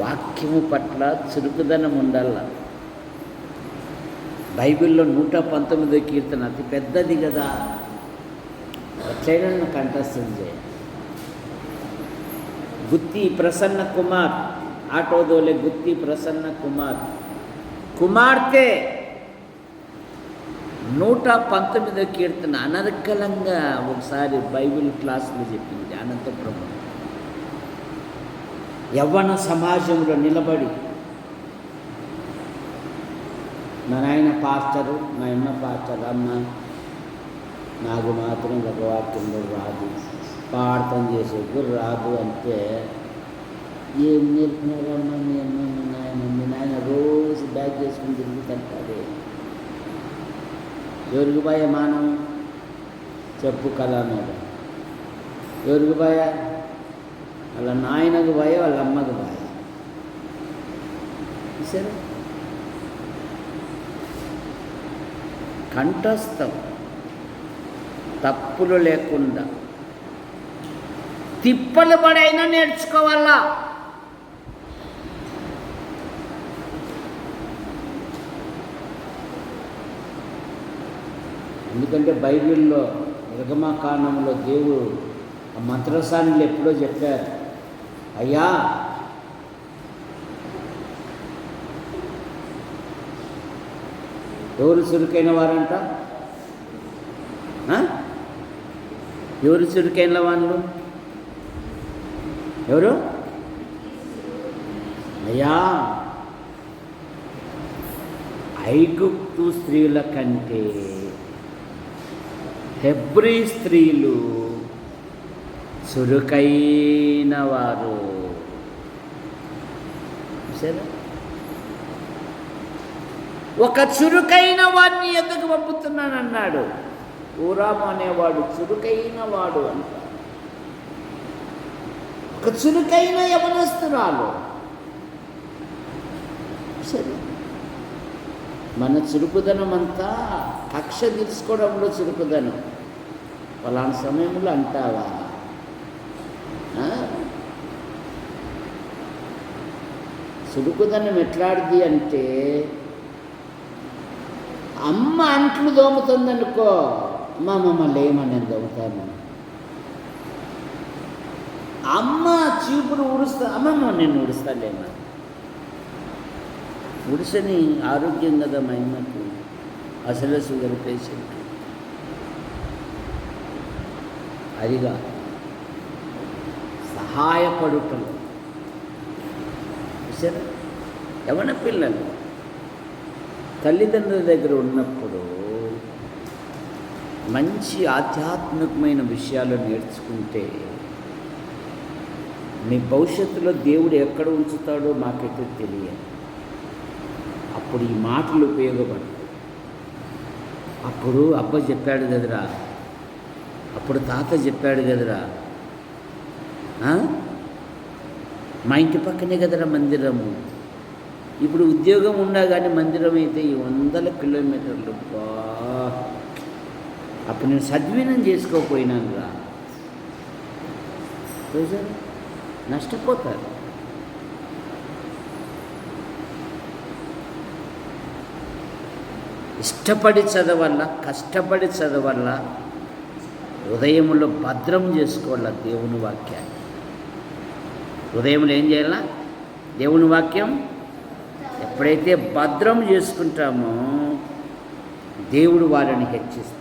వాక్యము పట్ల చురుకుదనం ఉండాల. బైబిల్లో 119వ కీర్తన అతి పెద్దది కదా, ఎట్లయినా కంఠస్థం చేయాలి. గుత్తి ప్రసన్న కుమార్, ఆటోదోలే గుత్తి ప్రసన్న కుమార్తె 119వ కీర్తన అనర్గళంగా ఒకసారి బైబిల్ క్లాసులో చెప్పింది అనంతపురం. యవ్వన సమాజంలో నిలబడి, మా నాయన పాస్టరు, మా అమ్మ పాస్టర్, అమ్మ నాకు మాత్రం ఒక వాక్యంలో రాదు, ప్రార్థన చేసేకు రాదు అంటే, ఏం నేర్పినారమ్మా మీ అమ్మ మీ నాయన రోజు బ్యాగ్ చేసుకుని తిరుగుతుంటాడే. ఎవరికి భయ మానం చెప్పు కళ మీద? ఎవరికి భయ? వాళ్ళ నాయనకు భయ, వాళ్ళ అమ్మకు భయ. సరే, కంఠస్థం తప్పులు లేకుండా తిప్పలు పడైనా నేర్చుకోవాలా. ఎందుకంటే బైబిల్లో నిర్గమకాండంలో దేవుడు ఆ మంత్రసానులు ఎప్పుడో చెప్పారు, అయ్యా ఎవరు చురుకైన వారంట? ఎవరు చురుకైన వాళ్ళు? ఎవరు? అయ్యా, ఐగుప్తు స్త్రీల కంటే హెబ్రీ స్త్రీలు చురుకైన వారు. సరే, ఒక చురుకైన వాడిని ఎందుకు పంపుతున్నానన్నాడు. ఊరాము అనేవాడు చురుకైన వాడు అంట. ఒక చురుకైన యవనస్తురాలు. సరే, మన చురుకుదనం అంతా కక్ష తీసుకోవడంలో చురుకుదనం. పలానా సమయంలో అంటావా? చురుకుదనం ఎట్లాడిది అంటే, అమ్మ అంట్లు దోముతుందనుకో, అమ్మ లేమని నేను దోముతాను. అమ్మ చీపురు ఉడుస్తా, అమ్మమ్మ నేను ఉడుస్తాలేమా. ఉడిసని ఆరోగ్యం కదా మా అమ్మకి, అసలు షుగర్ పేషెంట్. అదిగా సహాయపడుటలు. సరే, యవన పిల్లలు తల్లిదండ్రుల దగ్గర ఉన్నప్పుడు మంచి ఆధ్యాత్మికమైన విషయాలు నేర్చుకుంటే మీ భవిష్యత్తులో దేవుడు ఎక్కడ ఉంచుతాడో మాకైతే తెలియదు. అప్పుడు ఈ మాటలు ఉపయోగపడతాయి. అప్పుడు అబ్బ చెప్పాడు కదరా, అప్పుడు తాత చెప్పాడు కదరా, మా ఇంటి పక్కనే కదరా మందిరము. ఇప్పుడు ఉద్యోగం ఉన్నా కానీ మందిరం అయితే ఈ 100 కిలోమీటర్లు. అప్పుడు నేను సద్వినం చేసుకోకపోయినాను రా, నష్టపోతారు. ఇష్టపడి చదవల్ల, కష్టపడి చదవల్ల, హృదయంలో భద్రం చేసుకోవాల దేవుని వాక్యాన్ని. హృదయంలో ఏం చేయాలా? దేవుని వాక్యం ఎప్పుడైతే భద్రం చేసుకుంటామో దేవుడు వారిని హెచ్చిస్తాడు.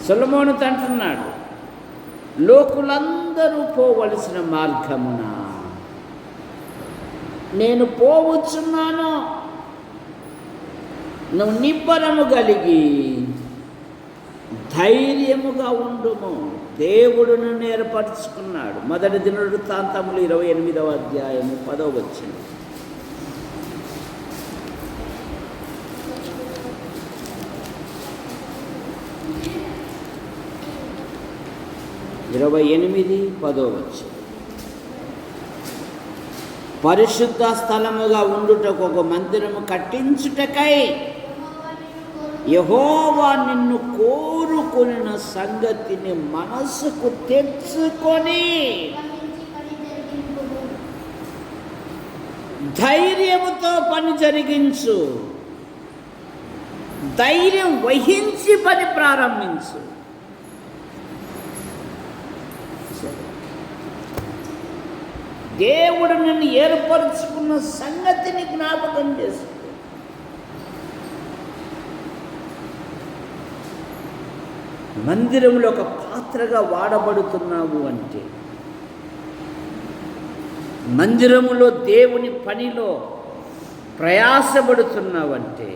సొలొమోను అంటున్నాడు, లోకులందరూ పోవలసిన మార్గమున నేను పోవచ్చున్నాను. నువ్వు నిబ్బరము కలిగి ధైర్యముగా ఉండుము. దేవుడు నన్ను ఏర్పరచుకున్నాడు. మొదటి దినవృత్తాంతములు 28వ అధ్యాయము 10వ వచనం. పరిశుద్ధ స్థలముగా ఉండుటకు ఒక మందిరము కట్టించుటకై యెహోవా నిన్ను కోరుకొనిన సంగతిని మనసుకు తెచ్చుకొని ధైర్యముతో పని జరిగించు. ధైర్యం వహించి పని ప్రారంభించు. దేవుడు నిన్ను ఏర్పరచుకున్న సంగతిని జ్ఞాపకం చేసుకో. మందిరంలో ఒక పాత్రగా వాడబడుతున్నావు అంటే, మందిరములో దేవుని పనిలో ప్రయాసపడుతున్నావంటే,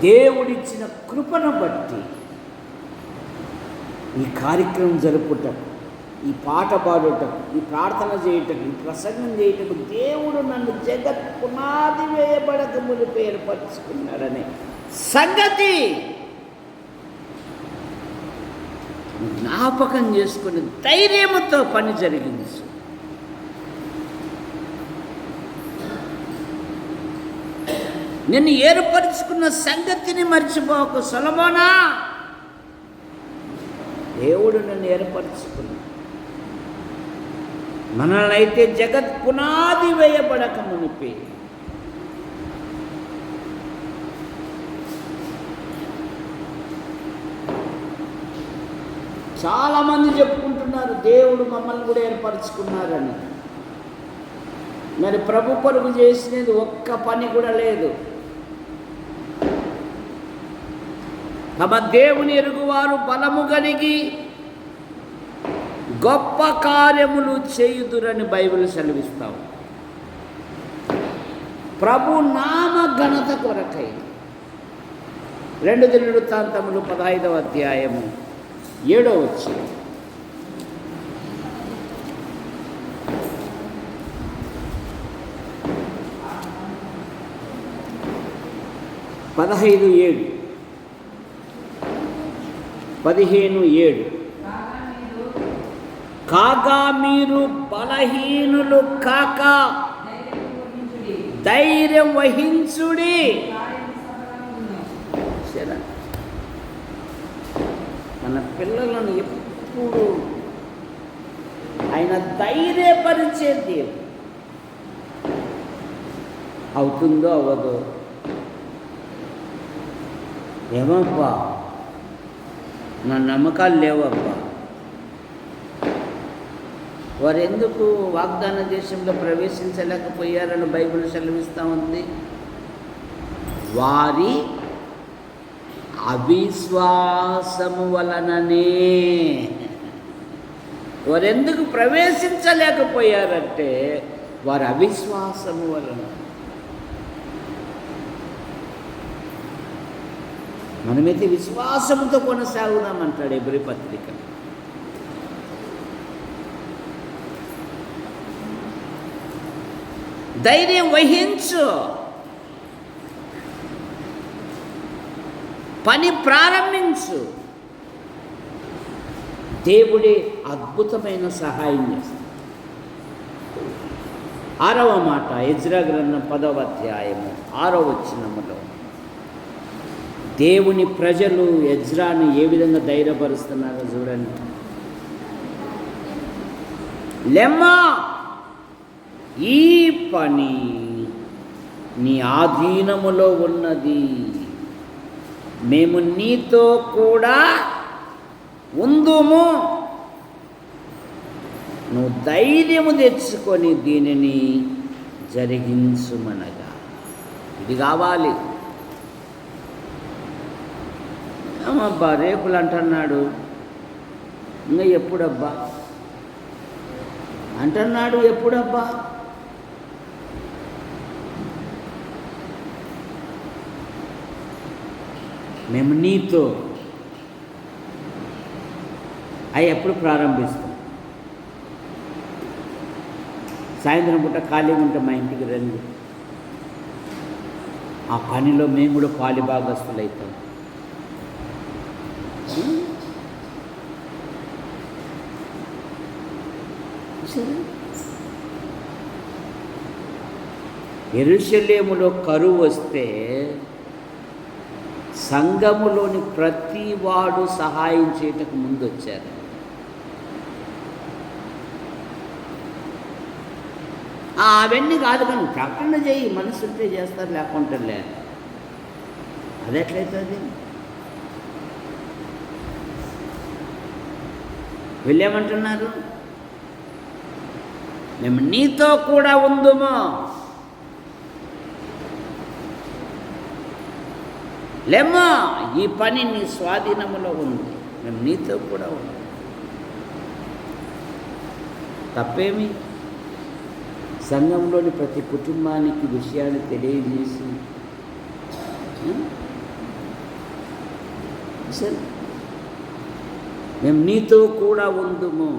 దేవుడిచ్చిన కృపను బట్టి ఈ కార్యక్రమం జరుపుటకు, ఈ పాట పాడుటకు, ఈ ప్రార్థన చేయుటకు, ఈ ప్రసంగం చేయుటకు దేవుడు నన్ను జగత్ పునాది వేయబడక మునిపి ఏర్పరచుకున్నాడనే సంగతి జ్ఞాపకం చేసుకుని ధైర్యముతో పని జరిగించు. నిన్ను ఏర్పరచుకున్న సంగతిని మర్చిపోకు. సొలొమోనా, దేవుడు నన్ను ఏర్పరచుకున్నాడు. మనల్ని అయితే జగత్ పునాది వేయబడక మునిపి చాలామంది చెప్పుకుంటున్నారు దేవుడు మమ్మల్ని కూడా ఏర్పరచుకున్నారని. మరి ప్రభు కొరకు చేసినది ఒక్క పని కూడా లేదు. తమ దేవుని ఎరుగువారు బలము కలిగి గొప్ప కార్యములు చేయుదురని బైబిల్ సెలవిస్తాం. ప్రభు నామ ఘనత కొరకై 2 దినవృత్తాంతములు 15వ అధ్యాయము 7వ వచనం. పదహైదు 15:7 కాగా మీరు బలహీనులు కాక ధైర్యం వహించుడి. మన పిల్లలను ఎప్పుడు ఆయన ధైర్యపరిచే దేవుడు. అవుతుందో అవ్వదో ఏమబ్బా, నా నమ్మకాలు లేవబ్బా, వారు ఎందుకు వాగ్దాన దేశంలో ప్రవేశించలేకపోయారని బైబిల్ సెలవిస్తూ ఉంది. వారి అవిశ్వాసము వలననే. వారెందుకు ప్రవేశించలేకపోయారంటే వారి అవిశ్వాసము వలన. మనమైతే విశ్వాసంతో కొనసాగుదామంటాడు హెబ్రీ పత్రిక. ధైర్యం వహించు, పని ప్రారంభించు. దేవుడే అద్భుతమైన సహాయం చేస్తాడు. 6వ మాట ఎజ్రా గ్రంథం 10వ అధ్యాయము 6వ వచనములో దేవుని ప్రజలు ఎజ్రాను ఏ విధంగా ధైర్యపరుస్తున్నారో చూడండి. లెమ్మా, ఈ పని నీ ఆధీనములో ఉన్నది, మేము నీతో కూడా ఉందుము. నువ్వు ధైర్యము తెచ్చుకొని దీనిని జరిగించుమనగా. ఇది కావాలి. ఏమబ్బా రేపులు అంటున్నాడు, ఇంకా ఎప్పుడబ్బా అంటున్నాడు. ఎప్పుడబ్బా? మేము నీతో అవి ఎప్పుడు ప్రారంభిస్తాం? సాయంత్రం పూట ఖాళీగా ఉంటే మా ఇంటికి రండి. ఆ పనిలో మేము కూడా పాలిభాగస్తులు అవుతాం. యెరూషలేములో కరువు వస్తే సంఘములోని ప్రతి వాడు సహాయం చేయటకు ముందు వచ్చారు. అవన్నీ కాదు, కానీ ప్రకటన చేయి, మనసు ఉంటే చేస్తారు, లేకుంటే లేదు. అది ఎట్లయితుంది? వీళ్ళేమంటున్నారు? మేము నీతో కూడా ఉందుమో. లేమ్మా, ఈ పని నీ స్వాధీనములో ఉంది, మేము నీతో కూడా ఉంది. తప్పేమి? సంఘంలోని ప్రతి కుటుంబానికి విషయాన్ని తెలియజేసి అసలు మేము నీతో కూడా ఉందుము,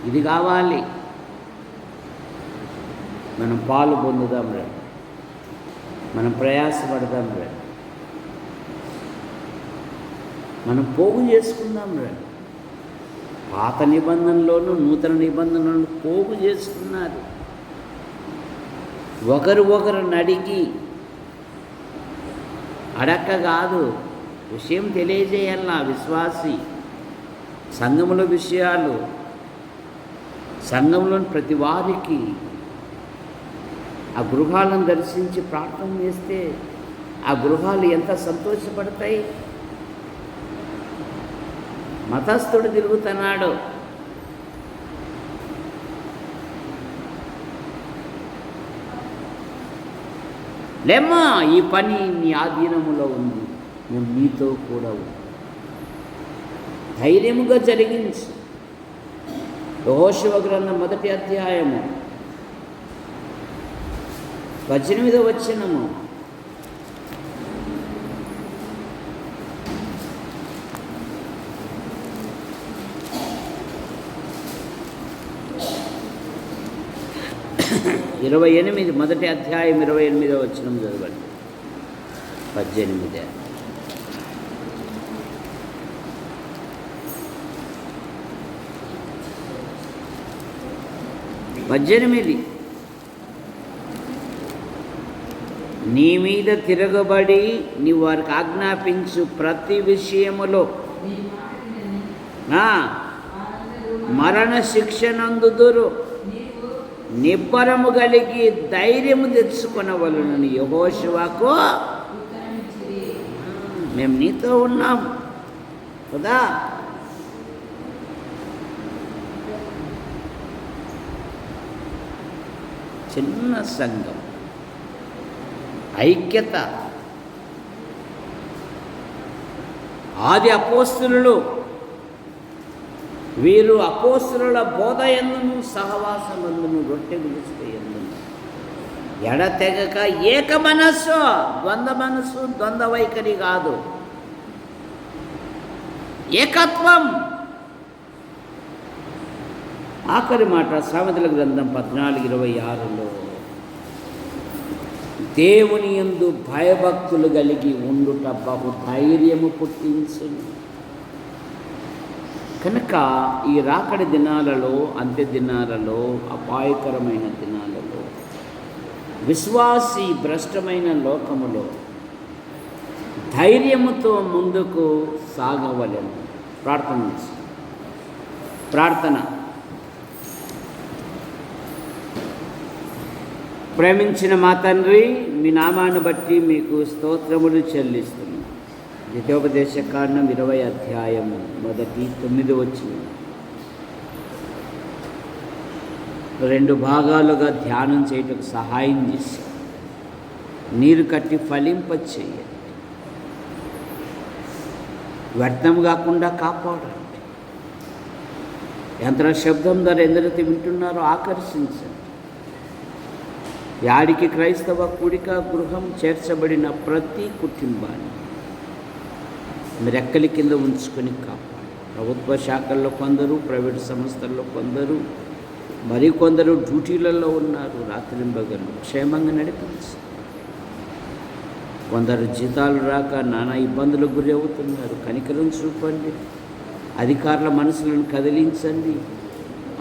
ఇది కావాలి, మనం పాలు పొందుదాం రే, మనం ప్రయాసపడదాం రే, మనం పోగు చేసుకుందాం రే. పాత నిబంధనలోనూ నూతన నిబంధనలను పోగు చేసుకున్నారు. ఒకరు అడిగి అడక్క కాదు, విషయం తెలియజేయాల. విశ్వాసి సంఘముల విషయాలు సంఘంలోని ప్రతి వారికి ఆ గృహాలను దర్శించి ప్రార్థన చేస్తే ఆ గృహాలు ఎంత సంతోషపడతాయి. మతస్థుడు తిరుగుతున్నాడు, లేమ్మా, ఈ పని నీ ఆధీనములో ఉంది, మేము నీతో కూడా ఉంది. ధైర్యముగా జరిగించు. యెహోషువ గ్రంథం 1వ అధ్యాయము 18వ వచనము. మొదటి అధ్యాయం 28వ వచనం చదవండి. 18. నీ మీద తిరగబడి నీ వారికి ఆజ్ఞాపించు ప్రతి విషయములో మరణ శిక్షనందుదురు, నిబ్బరము కలిగి ధైర్యము తెచ్చుకొనవలెనని యెహోషువకు మేము నీతో ఉన్నాం కదా. చిన్న సంఘం, ఐక్యత. ఆది అపోస్తలులు వీరు అపోస్తలుల బోధ ఎందును సహవాసమందును రొట్టె విడిస్తే ఎందును ఎడతెగక ఏక మనస్సు, ద్వంద్వ మనస్సు, ద్వంద్వ వైఖరి కాదు, ఏకత్వం. ఆఖరి మాట సామెతల గ్రంథం 14:26లో దేవుని యందు భయభక్తులు కలిగి ఉండుట బహు ధైర్యము పుట్టించును. కనుక ఈ రాకడి దినాలలో, అంత్య దినాలలో, అపాయకరమైన దినాలలో విశ్వాసి భ్రష్టమైన లోకములో ధైర్యముతో ముందుకు సాగవలెను. ప్రార్థన. ప్రేమించిన మా తండ్రి, మీ నామాన్ని బట్టి మీకు స్తోత్రములు చెల్లిస్తున్నాను. ద్వితీయోపదేశ కాండం 20వ అధ్యాయము 9వ వచనం 2 భాగాలుగా ధ్యానం చేయటకు సహాయం చేశారు. నీరు కట్టి ఫలింపచేయండి, వ్యర్థం కాకుండా కాపాడండి. యంత్ర శబ్దం ద్వారా ఎందరైతే వింటున్నారో ఆకర్షించండి. యాడికి క్రైస్తవ కూడిక గృహం చేర్చబడిన ప్రతి కుటుంబాన్ని మీరు రెక్కలి కింద ఉంచుకొని కాపాడు. ప్రభుత్వ శాఖల్లో కొందరు, ప్రైవేటు సంస్థల్లో కొందరు, మరికొందరు డ్యూటీలలో ఉన్నారు. రాత్రింబగళ్ళు క్షేమంగా నడిపించి, కొందరు జీతాలు రాక నానా ఇబ్బందులకు గురి అవుతున్నారు. కనికరం చూపండి. అధికారుల మనసులను కదిలించండి.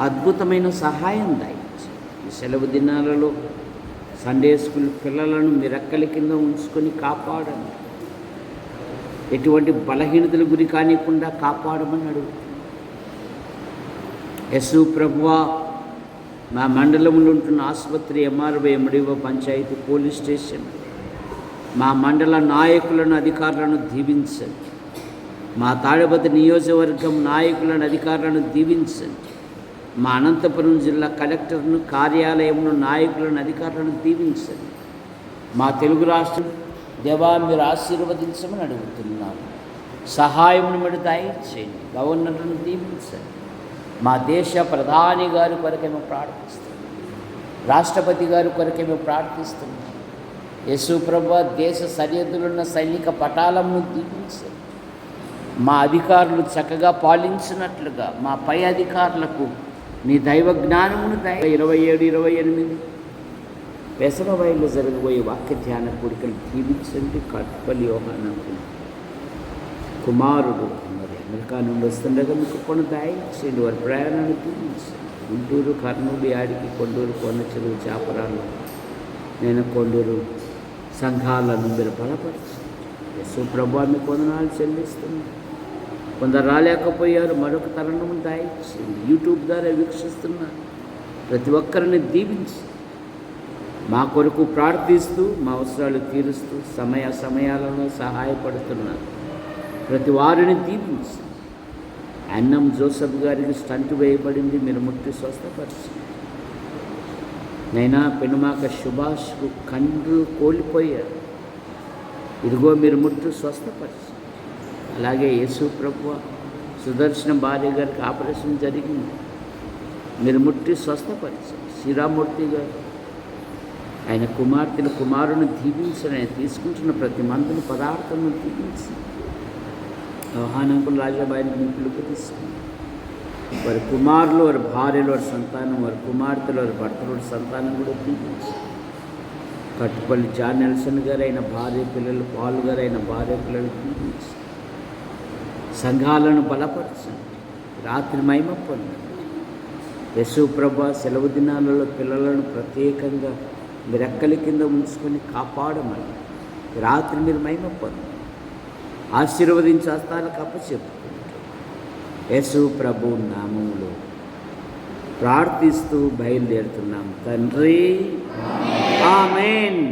అద్భుతమైన సహాయం దయచేయండి. ఈ సెలవు దినాలలో సండే స్కూల్ పిల్లలను మీ రెక్కల కింద ఉంచుకొని కాపాడండి. ఎటువంటి బలహీనతల గురి కానికుండా కాపాడమని అడుగుతున్నాను. యేసు ప్రభువా, మా మండలంలో ఉంటున్న ఆసుపత్రి, MRO, MDO, panchayat, police station, మా మండల నాయకులను, అధికారులను దీవించండి. మా తాడపత్రి నియోజకవర్గం నాయకులను, అధికారులను దీవించండి. మా అనంతపురం జిల్లా కలెక్టర్ను, కార్యాలయంలో నాయకులను, అధికారులను దీవించండి. మా తెలుగు రాష్ట్రం దేవా మీరు ఆశీర్వదించమని అడుగుతున్నాము. సహాయమును మీరు దయచేయండి. గవర్నర్లను దీవించండి. మా దేశ ప్రధాని గారి కొరకే మేము ప్రార్థిస్తున్నాం. రాష్ట్రపతి గారి కొరకే మేము ప్రార్థిస్తున్నాం. యేసు ప్రభువా, దేశ సరిహద్దులున్న సైనిక పటాలను దీవించండి. మా అధికారులు చక్కగా పాలించినట్లుగా మా పై అధికారులకు నీ దైవ జ్ఞానమును 27-28 వేసవబయలులో జరగబోయే వాక్య ధ్యాన కూడికలు దీవించండి. కట్పల్లి యోహానకు కుమారుడు మరి అమెరికా నుండి వస్తుండగా మీకు కొన్ని దయచేయండి. వారి ప్రయాణాన్ని దీవించండి. గుంటూరు, కర్నూలు, యాడికి, కొండూరు, కొన్న చెరువు, చాపరాలు, నేను కొండూరు సంఘాలను మీరు బలపరచండి. యేసు ప్రభువా, మీకు వందనాలు చెల్లిస్తున్నాను. కొందరు రాలేకపోయారు, మరొక తరుణం దయచేయండి. యూట్యూబ్ ద్వారా వీక్షిస్తున్నారు ప్రతి ఒక్కరిని దీవించి మా కొరకు ప్రార్థిస్తూ, మా అవసరాలు తీరుస్తూ, సమయాలలో సహాయపడుతున్నారు ప్రతి వారిని దీవించి. అన్నం జోసఫ్ గారికి స్టంట్ వేయబడింది, మీరు ముట్టి స్వస్థపరచండి. నైనా పెనుమాక సుభాష్కు కండ్లు కోల్పోయారు, ఇదిగో మీరు ముట్టి స్వస్థపరచండి. అలాగే యేసు ప్రభువా, సుదర్శన భార్య గారికి ఆపరేషన్ జరిగింది, మీరు ముట్టి స్వస్థపరచండి. శ్రీరామూర్తి గారు ఆయన కుమారుని దీవించండి. ఆయన తీసుకుంటున్న ప్రతి మందుని పదార్థాలను దీవించండి. యోహానంకులు, రాజాబాయిని మీ పిలుపు తీసుకుని వారి కుమారులు, వారి భార్యలు, వారి సంతానం, వారి కుమార్తెలు, వారి భర్తలు, వారి సంతానం కూడా దీవించండి. కట్టుపల్లి జాన్ నెల్సన్ గారు అయిన భార్య పిల్లలు, పాల్ గారు అయిన భార్య పిల్లలు దీవించండి. సంఘాలను బలపరచండి. రాత్రి మహిమ పొందండి. యేసు ప్రభువా, సెలవు దినాలలో పిల్లలను ప్రత్యేకంగా మీరు రెక్కల కింద ఉంచుకొని కాపాడమని రాత్రి మీరు మహిమ పొందండి. ఆశీర్వదించి హస్తాలకు అప్పచెప్పుకుంటూ యేసు ప్రభు నామములో ప్రార్థిస్తూ బయలుదేరుతున్నాం తండ్రి. ఆమేన్.